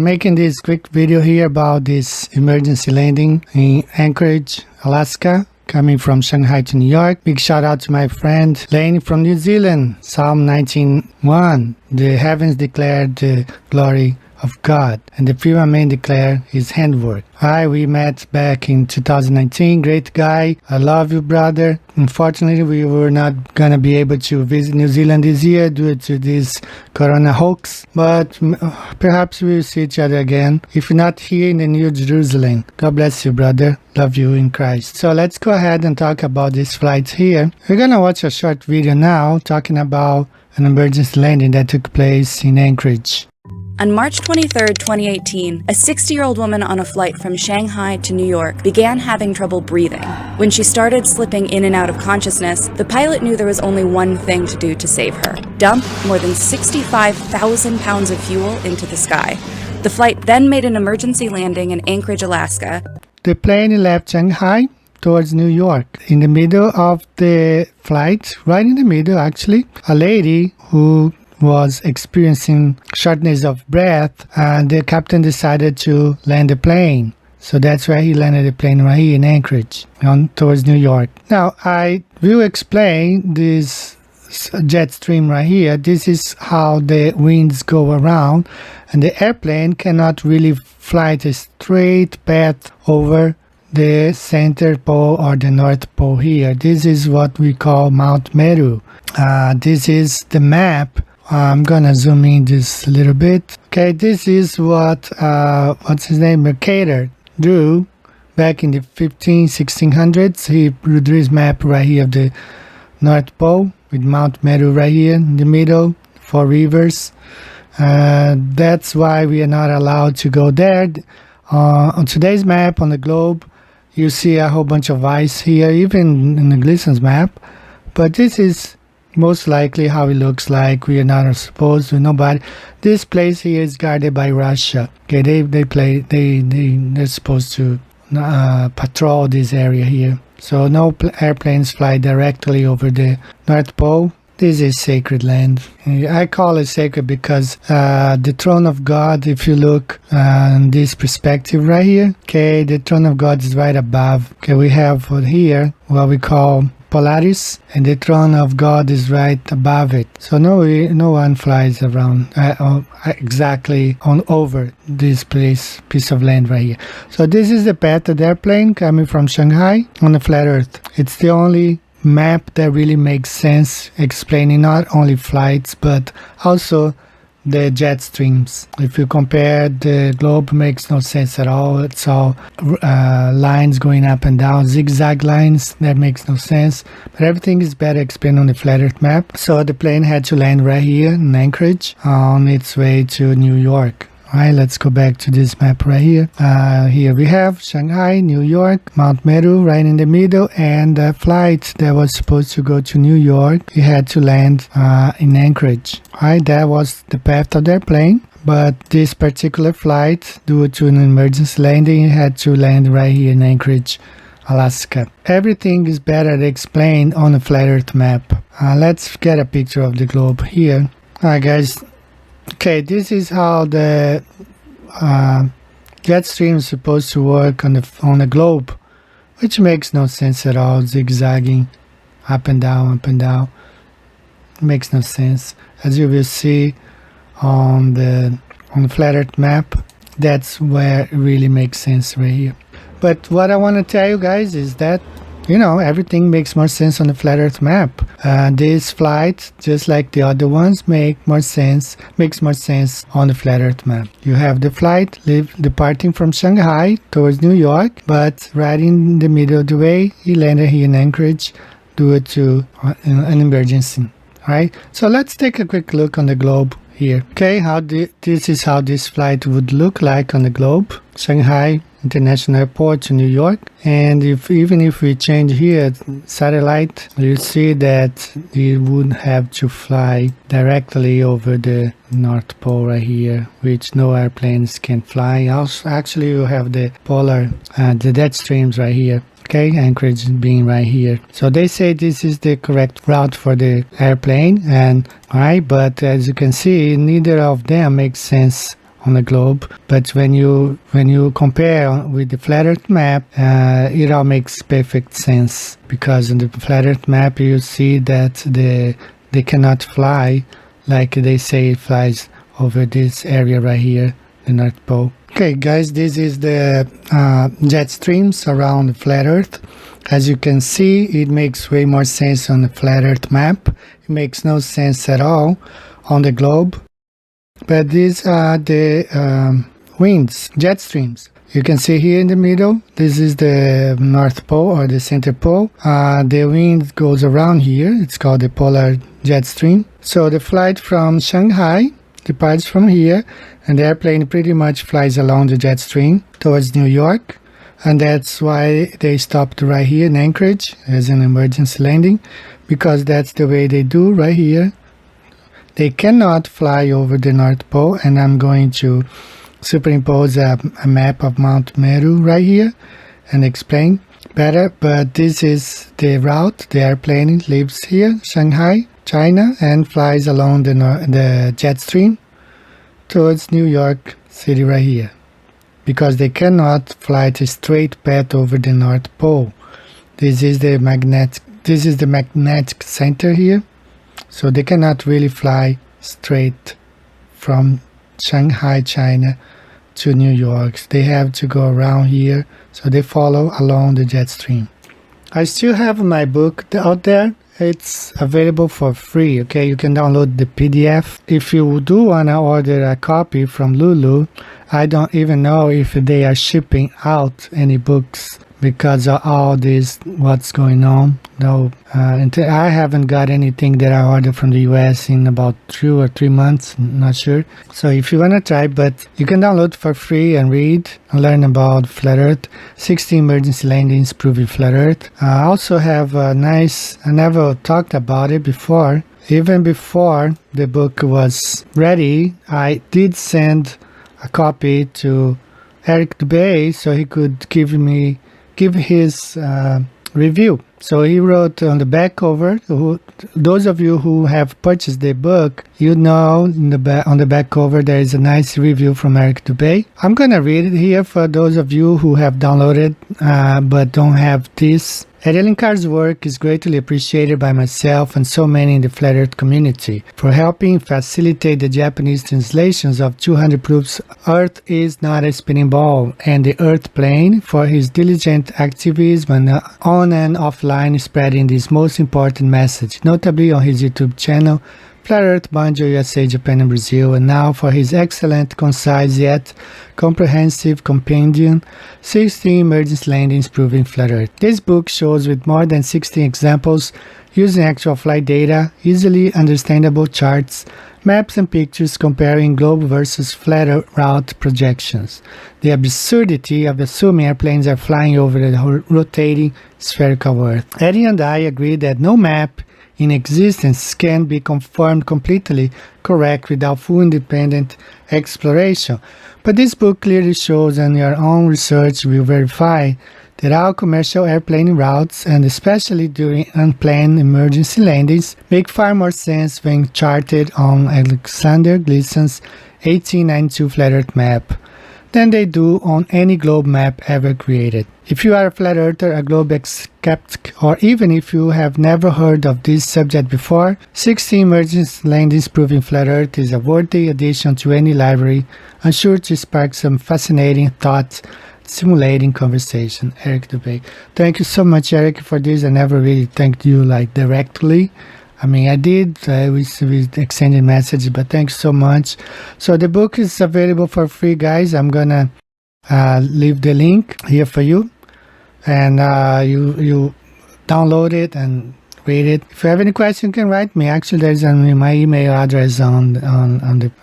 I'm making this quick video here about this emergency landing in Anchorage, Alaska, coming from Shanghai to New York. Big shout out to my friend Lane from New Zealand. Psalm 19:1. The heavens declare the glory of God, and the firmament declare his handwork. Hi, we met back in 2019. Great guy. I love you, brother. Unfortunately, we were not gonna be able to visit New Zealand this year due to this corona hoax, but perhaps we'll see each other again, if not here in the New Jerusalem. God bless you, brother. Love you in Christ. So let's go ahead and talk about this flight here. We're gonna watch a short video now talking about an emergency landing that took place in Anchorage. On March 23, 2018, a 60-year-old woman on a flight from Shanghai to New York began having trouble breathing. When she started slipping in and out of consciousness, the pilot knew there was only one thing to do to save her: dump more than 65,000 pounds of fuel into the sky. The flight then made an emergency landing in Anchorage, Alaska. The plane left Shanghai towards New York. In the middle of the flight, right in the middle actually, a lady who was experiencing shortness of breath, and the captain decided to land the plane. So that's why he landed the plane right here in Anchorage, towards New York. Now, I will explain this jet stream right here. This is how the winds go around, and the airplane cannot really fly a straight path over the center pole or the north pole here. This is what we call Mount Meru. This is the map. I'm gonna zoom in this a little bit. Okay, this is what what's his name, Mercator, drew back in the 1600s. He drew his map right here of the North Pole with Mount Meru right here in the middle, 4 rivers. That's why we are not allowed to go there. On today's map on the globe, you see a whole bunch of ice here, even in the Gleason's map. But this is most likely how it looks like. We are not supposed to, nobody. This place here is guarded by Russia. Okay, they're supposed to patrol this area here. So no airplanes fly directly over the North Pole. This is sacred land. I call it sacred because the throne of God, if you look in this perspective right here, okay, the throne of God is right above. Okay, we have here what we call Polaris, and the throne of God is right above it. So no one flies around exactly over this piece of land right here. So this is the path of the airplane coming from Shanghai on the flat earth. It's the only map that really makes sense, explaining not only flights but also the jet streams. If you compare, the globe makes no sense at all. It's all lines going up and down, zigzag lines. That makes no sense. But everything is better explained on the flat earth map. So the plane had to land right here in Anchorage on its way to New York. Alright, let's go back to this map right here. Here we have Shanghai, New York, Mount Meru right in the middle, and the flight that was supposed to go to New York, it had to land in Anchorage. Alright, that was the path of their plane, but this particular flight, due to an emergency landing, it had to land right here in Anchorage, Alaska. Everything is better explained on a flat earth map. Let's get a picture of the globe here. Alright guys. Okay, this is how the jet stream is supposed to work on the globe, which makes no sense at all. Zigzagging up and down, makes no sense. As you will see on the flat earth map, that's where it really makes sense right here. But what I want to tell you guys is that, you know, everything makes more sense on the flat earth map. This flight, just like the other ones, makes more sense on the flat earth map. You have the flight departing from Shanghai towards New York, but right in the middle of the way, he landed here in Anchorage due to an emergency. Alright, so let's take a quick look on the globe here. Okay, this is how this flight would look like on the globe. Shanghai International Airport to New York, and even if we change here satellite, you see that you would have to fly directly over the North Pole right here, which no airplanes can fly. Also, actually, you have the jet streams right here. Okay, Anchorage being right here. So they say this is the correct route for the airplane, and alright, but as you can see, neither of them makes sense on the globe. But when you compare with the flat Earth map, it all makes perfect sense, because in the flat Earth map you see that they cannot fly like they say it flies over this area right here, the North Pole. Okay, guys, this is the jet streams around the flat Earth. As you can see, it makes way more sense on the flat Earth map. It makes no sense at all on the globe. But these are the winds, jet streams. You can see here in the middle, this is the North Pole or the center pole. The wind goes around here. It's called the polar jet stream. So the flight from Shanghai departs from here, and the airplane pretty much flies along the jet stream towards New York. And that's why they stopped right here in Anchorage as an emergency landing, because that's the way they do right here. They cannot fly over the North Pole, and I'm going to superimpose a map of Mount Meru right here and explain better. But this is the route. The airplane leaves here, Shanghai, China, and flies along the jet stream towards New York City right here, because they cannot fly a straight path over the North Pole. This is the magnetic center here, so they cannot really fly straight from Shanghai, China to New York. They have to go around here, so they follow along the jet stream. I still have my book out there. It's available for free, okay? You can download the PDF. If you do want to order a copy from Lulu, I don't even know if they are shipping out any books because of all this, what's going on. No, I haven't got anything that I ordered from the US in about 2 or 3 months, not sure. So if you want to try, but you can download for free and read and learn about Flat Earth, 16 emergency landings proving Flat Earth. I also have a nice, I never talked about it before. Even before the book was ready, I did send a copy to Eric Dubay so he could give his review. So he wrote on the back cover. Those of you who have purchased the book, you know on the back cover there is a nice review from Eric Dubay. I'm gonna read it here for those of you who have downloaded but don't have this. Eddie Linkar's work is greatly appreciated by myself and so many in the Flat Earth community for helping facilitate the Japanese translations of 200 proofs Earth is not a spinning ball and the Earth plane, for his diligent activism on and offline spreading this most important message, notably on his YouTube channel Flat Earth, Banjo, USA, Japan, and Brazil, and now for his excellent, concise, yet comprehensive compendium, 16 Emergency Landings Proving Flat Earth. This book shows with more than 16 examples, using actual flight data, easily understandable charts, maps and pictures comparing globe versus flat route projections, the absurdity of assuming airplanes are flying over the rotating spherical Earth. Eddie and I agree that no map in existence can be confirmed completely correct without full independent exploration. But this book clearly shows, and your own research will verify, that all commercial airplane routes, and especially during unplanned emergency landings, make far more sense when charted on Alexander Gleason's 1892 Flat Earth map than they do on any globe map ever created. If you are a flat earther, a globe skeptic, or even if you have never heard of this subject before, 16 emergency landings proving flat earth is a worthy addition to any library and sure to spark some fascinating thoughts, stimulating conversation. Eric Dubay. Thank you so much, Eric, for this. I never really thanked you directly. I mean, I did with extended message, but thanks so much. So the book is available for free, guys. I'm gonna leave the link here for you, and you download it and read it. If you have any question, you can write me. Actually, there's my email address on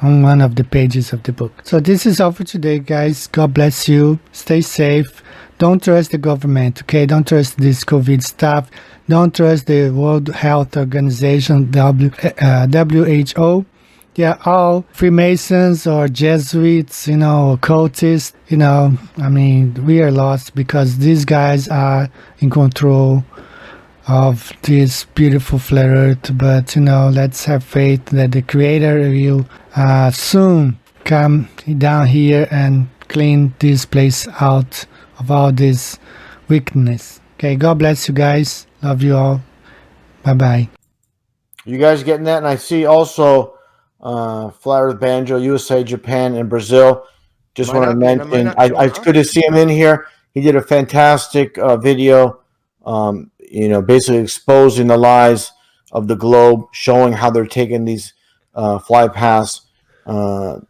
one of the pages of the book. So this is all for today, guys. God bless you. Stay safe. Don't trust the government, okay? Don't trust this COVID stuff. Don't trust the World Health Organization, WHO. They are all Freemasons or Jesuits, occultists. I mean, we are lost because these guys are in control of this beautiful flat earth. But, let's have faith that the Creator will soon come down here and clean this place out of all this weakness. Okay, God bless you guys. Love you all. Bye-bye. You guys getting that? And I see also Flat Earth Banjo, USA, Japan, and Brazil. Just want to mention, it's good to see him in here. He did a fantastic video, basically exposing the lies of the globe, showing how they're taking these fly paths,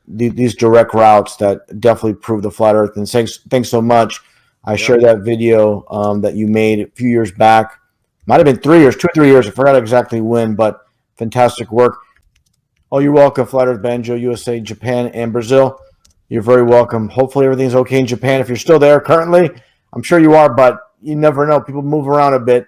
these direct routes that definitely prove the flat Earth. And thanks so much. I shared that video that you made a few years back. Might have been 3 years, 2 or 3 years. I forgot exactly when, but fantastic work. Oh, you're welcome, Flat Earth Banjo, USA, Japan, and Brazil. You're very welcome. Hopefully everything's okay in Japan. If you're still there currently, I'm sure you are, but you never know. People move around a bit.